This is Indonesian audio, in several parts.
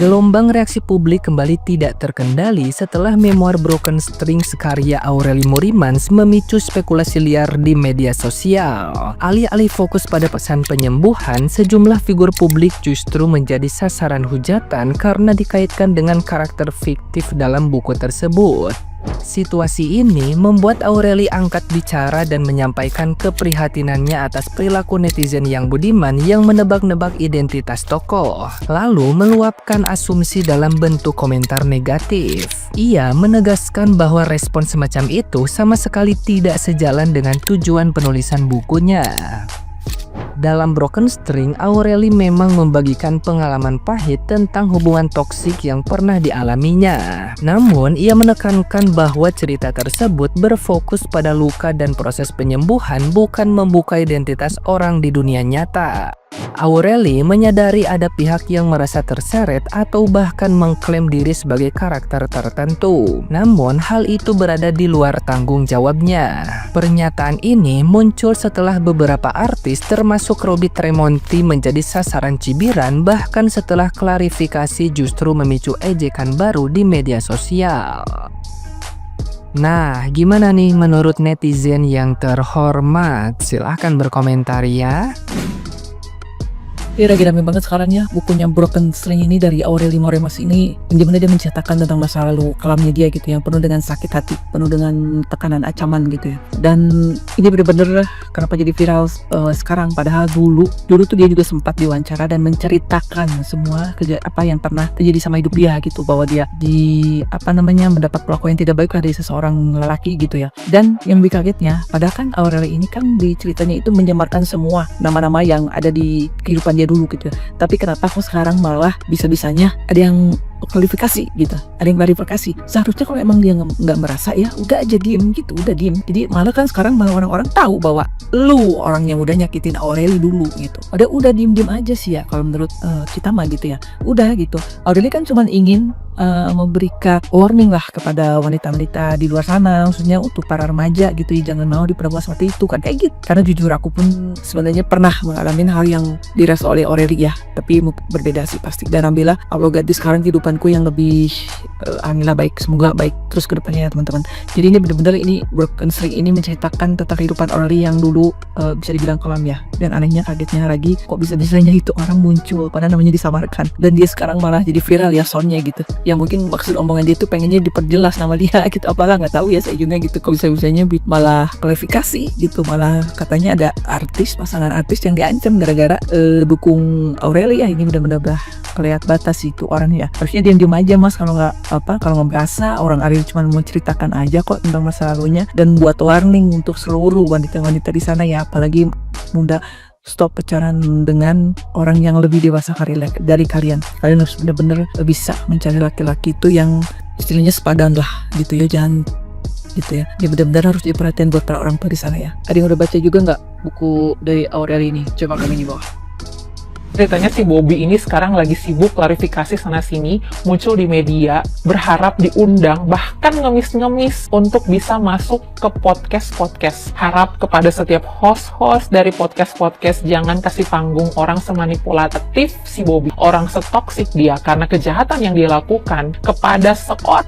Gelombang reaksi publik kembali tidak terkendali setelah memoir Broken Strings karya Aureli Morimans memicu spekulasi liar di media sosial. Alih-alih fokus pada pesan penyembuhan, sejumlah figur publik justru menjadi sasaran hujatan karena dikaitkan dengan karakter fiktif dalam buku tersebut. Situasi ini membuat Aureli angkat bicara dan menyampaikan keprihatinannya atas perilaku netizen yang budiman yang menebak-nebak identitas tokoh, lalu meluapkan asumsi dalam bentuk komentar negatif. Ia menegaskan bahwa respon semacam itu sama sekali tidak sejalan dengan tujuan penulisan bukunya. Dalam Broken String, Aureli memang membagikan pengalaman pahit tentang hubungan toksik yang pernah dialaminya. Namun, ia menekankan bahwa cerita tersebut berfokus pada luka dan proses penyembuhan, bukan membuka identitas orang di dunia nyata. Aureli menyadari ada pihak yang merasa terseret atau bahkan mengklaim diri sebagai karakter tertentu. Namun, hal itu berada di luar tanggung jawabnya. Pernyataan ini muncul setelah beberapa artis termasuk Robby Tremonti menjadi sasaran cibiran, bahkan setelah klarifikasi justru memicu ejekan baru di media sosial. Nah, gimana nih menurut netizen yang terhormat? Silahkan berkomentar ya. Dia lagi rame banget sekarang ya, bukunya Broken String ini dari Aureli Morimans ini, dimana dia menceritakan tentang masa lalu kelamnya dia gitu ya, penuh dengan sakit hati, penuh dengan tekanan, ancaman gitu ya. Dan ini bener-bener kenapa jadi viral sekarang, padahal dulu tuh dia juga sempat diwawancara dan menceritakan semua apa yang pernah terjadi sama hidup dia gitu, bahwa dia mendapat perlakuan yang tidak baik dari seseorang lelaki gitu ya. Dan yang lebih kagetnya, padahal kan Aureli ini kan di ceritanya itu menyamarkan semua nama-nama yang ada di kehidupan dia dulu gitu. Tapi kenapa kok sekarang malah bisa-bisanya ada yang klarifikasi gitu, ada yang klarifikasi. Seharusnya kalau emang dia nggak merasa ya udah aja diem gitu, udah diem. Jadi malah kan sekarang malah orang-orang tahu bahwa lu orang yang udah nyakitin Aureli dulu gitu. Udah diem aja sih ya kalau menurut kita mah gitu ya. Udah gitu. Aureli kan cuma ingin memberikan warning lah kepada wanita-wanita di luar sana, maksudnya untuk para remaja gitu ya, jangan mau diperlakukan seperti itu kan, kayak gitu. Karena jujur aku pun sebenarnya pernah mengalami hal yang dirasakan oleh Aureli ya, tapi berbeda sih pasti. Dan alhamdulillah Allah ganti sekarang kehidupanku yang lebih alhamdulillah baik, semoga baik terus ke depannya ya teman-teman. Jadi ini benar-benar ini Broken String ini menceritakan tentang kehidupan Aureli yang dulu bisa dibilang kelam ya. Dan anehnya, kagetnya lagi kok bisa-bisanya itu orang muncul padahal namanya disamarkan, dan dia sekarang malah jadi viral ya soundnya gitu. Yang mungkin maksud omongan dia itu pengennya diperjelas nama dia gitu, apalah nggak tahu ya saya juga gitu. Kok bisa-bisanya malah klarifikasi gitu, malah katanya ada pasangan artis yang diancam gara-gara dukung Aureli ya. Ini benar-benar kelihatan batas itu orang ya. Harusnya diam-diam aja mas, kalau nggak biasa orang Ariel cuma mau ceritakan aja kok tentang masa lalunya, dan buat warning untuk seluruh wanita-wanita di sana ya, apalagi muda. Stop pacaran dengan orang yang lebih dewasa dari kalian. Kalian harus benar-benar bisa mencari laki-laki itu yang istilahnya sepadan lah gitu ya, jangan gitu ya. Dia benar-benar harus diperhatiin buat para orang tua di sana ya. Ada yang udah baca juga nggak buku dari Aureli ini? Coba kami di bawah. Ceritanya si Bobby ini sekarang lagi sibuk klarifikasi sana-sini, muncul di media, berharap diundang, bahkan ngemis-ngemis untuk bisa masuk ke podcast-podcast. Harap kepada setiap host-host dari podcast-podcast, jangan kasih panggung orang semanipulatif si Bobby, orang setoksik dia, karena kejahatan yang dia lakukan kepada seorang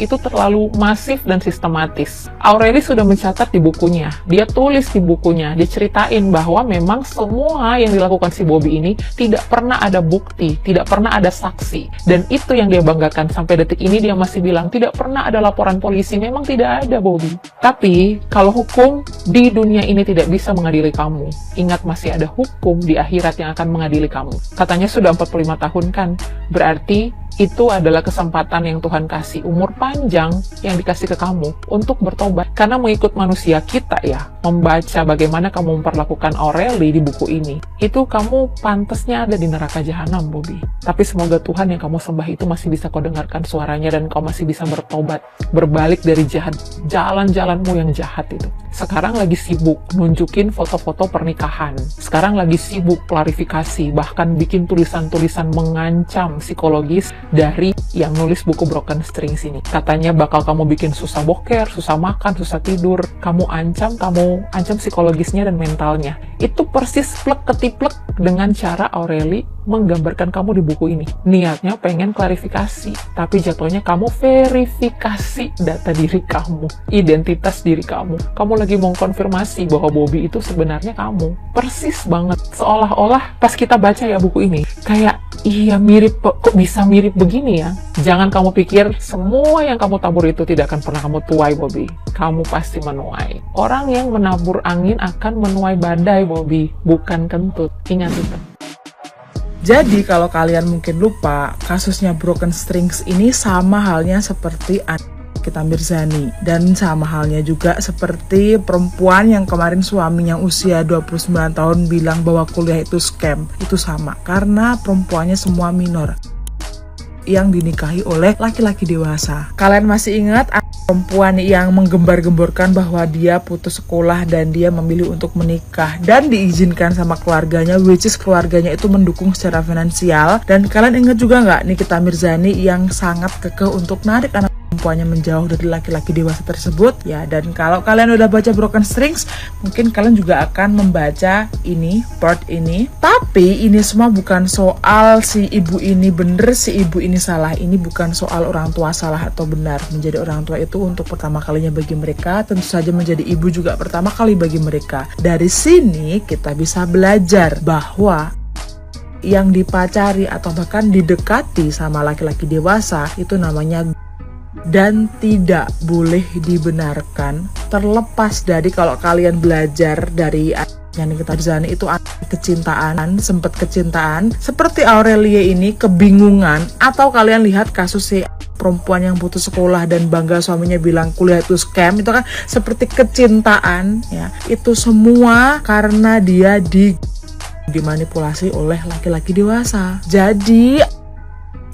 itu terlalu masif dan sistematis. Aureli sudah mencatat di bukunya, dia tulis di bukunya, dia ceritain bahwa memang semua yang dilakukan si Bobby ini tidak pernah ada bukti, tidak pernah ada saksi, dan itu yang dia banggakan. Sampai detik ini dia masih bilang tidak pernah ada laporan polisi, memang tidak ada Bobby. Tapi kalau hukum di dunia ini tidak bisa mengadili kamu, ingat masih ada hukum di akhirat yang akan mengadili kamu. Katanya sudah 45 tahun kan, berarti itu adalah kesempatan yang Tuhan kasih, umur panjang yang dikasih ke kamu untuk bertobat. Karena mengikut manusia kita ya, membaca bagaimana kamu memperlakukan Aureli di buku ini, itu kamu pantasnya ada di neraka jahanam, Bobby. Tapi semoga Tuhan yang kamu sembah itu masih bisa kau dengarkan suaranya, dan kau masih bisa bertobat, berbalik dari jalan-jalanmu yang jahat itu. Sekarang lagi sibuk nunjukin foto-foto pernikahan, sekarang lagi sibuk klarifikasi, bahkan bikin tulisan-tulisan mengancam psikologis dari yang nulis buku Broken Strings ini. katanya bakal kamu bikin susah boker, susah makan, susah tidur, kamu ancam psikologisnya dan mentalnya. Itu persis plek ketiplek dengan cara Aureli menggambarkan kamu di buku ini. Niatnya pengen klarifikasi, tapi jatuhnya kamu verifikasi data diri kamu, identitas diri kamu. Kamu lagi mau konfirmasi bahwa Bobby itu sebenarnya kamu. Persis banget. Seolah-olah pas kita baca ya buku ini, kayak iya mirip, kok bisa mirip begini ya? Jangan kamu pikir semua yang kamu tabur itu tidak akan pernah kamu tuai, Bobby. Kamu pasti menuai. Orang yang menabur angin akan menuai badai, Bobby, bukan kentut. Ingat itu. Jadi kalau kalian mungkin lupa, kasusnya Broken Strings ini sama halnya seperti Nikita Mirzani. Dan sama halnya juga seperti perempuan yang kemarin suaminya usia 29 tahun bilang bahwa kuliah itu scam. Itu sama, karena perempuannya semua minor yang dinikahi oleh laki-laki dewasa. Kalian masih ingat perempuan yang menggembar-gemborkan bahwa dia putus sekolah dan dia memilih untuk menikah dan diizinkan sama keluarganya, which is keluarganya itu mendukung secara finansial. Dan kalian ingat juga nggak Nikita Mirzani yang sangat kekeh untuk narik anak perempuannya menjauh dari laki-laki dewasa tersebut ya. Dan kalau kalian udah baca Broken Strings, mungkin kalian juga akan membaca ini, part ini. Tapi ini semua bukan soal si ibu ini bener, si ibu ini salah. Ini bukan soal orang tua salah atau benar. Menjadi orang tua itu untuk pertama kalinya bagi mereka, tentu saja menjadi ibu juga pertama kali bagi mereka. Dari sini kita bisa belajar bahwa yang dipacari atau bahkan didekati sama laki-laki dewasa itu namanya dan tidak boleh dibenarkan. Terlepas dari kalau kalian belajar dari Nikita Mirzani itu kecintaan, sempat kecintaan seperti Aurelia ini kebingungan, atau kalian lihat kasus si perempuan yang putus sekolah dan bangga suaminya bilang kuliah itu scam, itu kan seperti kecintaan ya. Itu semua karena dia dimanipulasi oleh laki-laki dewasa. Jadi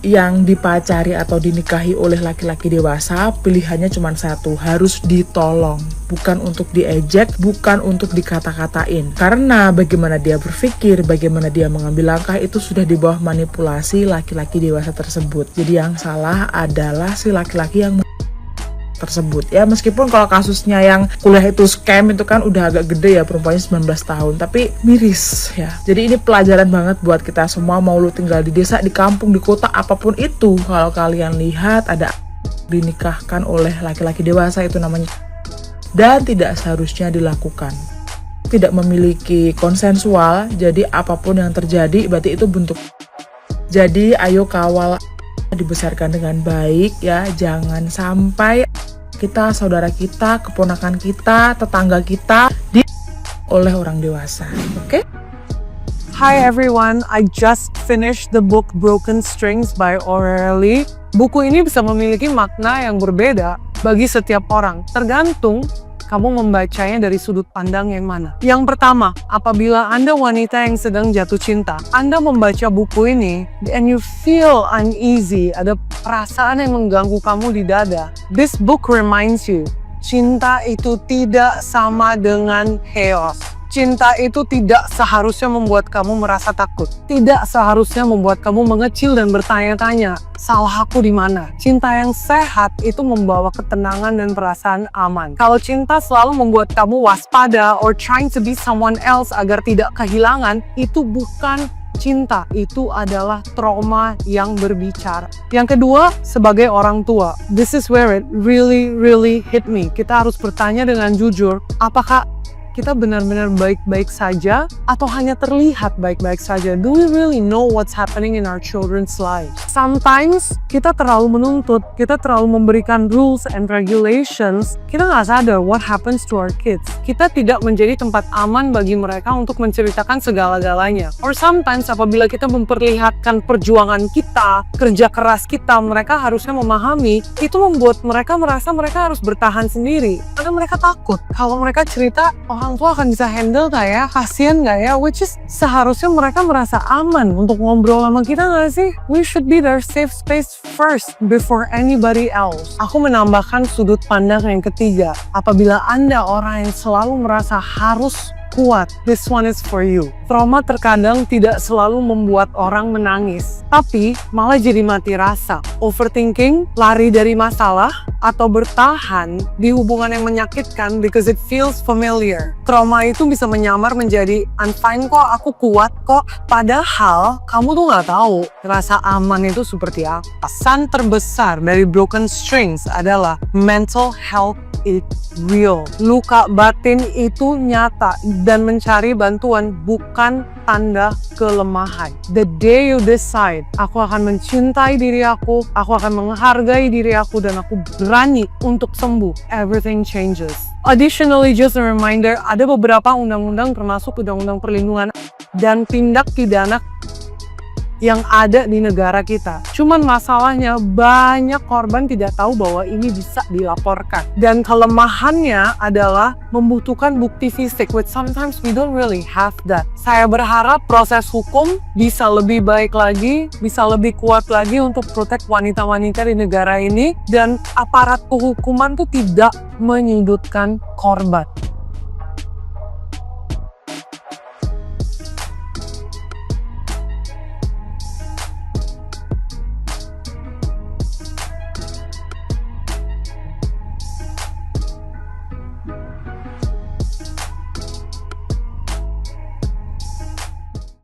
yang dipacari atau dinikahi oleh laki-laki dewasa pilihannya cuma satu, harus ditolong, bukan untuk diejek, bukan untuk dikata-katain. Karena bagaimana dia berpikir, bagaimana dia mengambil langkah itu sudah di bawah manipulasi laki-laki dewasa tersebut. Jadi yang salah adalah si laki-laki yang tersebut ya. Meskipun kalau kasusnya yang kuliah itu scam itu kan udah agak gede ya, perempuannya 19 tahun, tapi miris ya. Jadi ini pelajaran banget buat kita semua, mau lu tinggal di desa, di kampung, di kota, apapun itu. Kalau kalian lihat ada dinikahkan oleh laki-laki dewasa, itu namanya dan tidak seharusnya dilakukan. Tidak memiliki konsensual, jadi apapun yang terjadi berarti itu bentuk. Jadi ayo kawal dibesarkan dengan baik ya, jangan sampai kita, saudara kita, keponakan kita, tetangga kita oleh orang dewasa. Oke? Hi everyone, I just finished the book Broken Strings by Aureli. Buku ini bisa memiliki makna yang berbeda bagi setiap orang, tergantung kamu membacanya dari sudut pandang yang mana. Yang pertama, apabila Anda wanita yang sedang jatuh cinta, Anda membaca buku ini and you feel uneasy, ada perasaan yang mengganggu kamu di dada. This book reminds you, cinta itu tidak sama dengan chaos. Cinta itu tidak seharusnya membuat kamu merasa takut. Tidak seharusnya membuat kamu mengecil dan bertanya-tanya, salah aku di mana? Cinta yang sehat itu membawa ketenangan dan perasaan aman. Kalau cinta selalu membuat kamu waspada or trying to be someone else agar tidak kehilangan, itu bukan cinta, itu adalah trauma yang berbicara. Yang kedua, sebagai orang tua, this is where it really hit me. Kita harus bertanya dengan jujur, apakah kita benar-benar baik-baik saja atau hanya terlihat baik-baik saja? Do we really know what's happening in our children's lives? Sometimes kita terlalu menuntut, kita terlalu memberikan rules and regulations, kita nggak sadar what happens to our kids. Kita tidak menjadi tempat aman bagi mereka untuk menceritakan segala-galanya. Or sometimes apabila kita memperlihatkan perjuangan kita, kerja keras kita, mereka harusnya memahami, itu membuat mereka merasa mereka harus bertahan sendiri. Karena mereka takut kalau mereka cerita, orang tua akan bisa handle gak ya? Kasian gak ya? Which is seharusnya mereka merasa aman untuk ngobrol sama kita gak sih? We should be their safe space first before anybody else. Aku menambahkan sudut pandang yang ketiga. Apabila Anda orang yang selalu merasa harus kuat, this one is for you. Trauma terkadang tidak selalu membuat orang menangis, tapi malah jadi mati rasa. Overthinking, lari dari masalah, atau bertahan di hubungan yang menyakitkan because it feels familiar. Trauma itu bisa menyamar menjadi, I'm fine kok, aku kuat kok. Padahal kamu tuh nggak tahu rasa aman itu seperti apa. Pesan terbesar dari Broken Strings adalah mental health is real. Luka batin itu nyata dan mencari bantuan bukan tanda kelemahan. The day you decide, aku akan mencintai diri aku akan menghargai diri aku, dan aku berani untuk sembuh, everything changes. Additionally, just a reminder, ada beberapa undang-undang termasuk undang-undang perlindungan dan tindak pidana yang ada di negara kita. Cuman masalahnya banyak korban tidak tahu bahwa ini bisa dilaporkan. Dan kelemahannya adalah membutuhkan bukti fisik, which sometimes we don't really have that. Saya berharap proses hukum bisa lebih baik lagi, bisa lebih kuat lagi untuk protect wanita-wanita di negara ini, dan aparat kehukuman tuh tidak menyudutkan korban.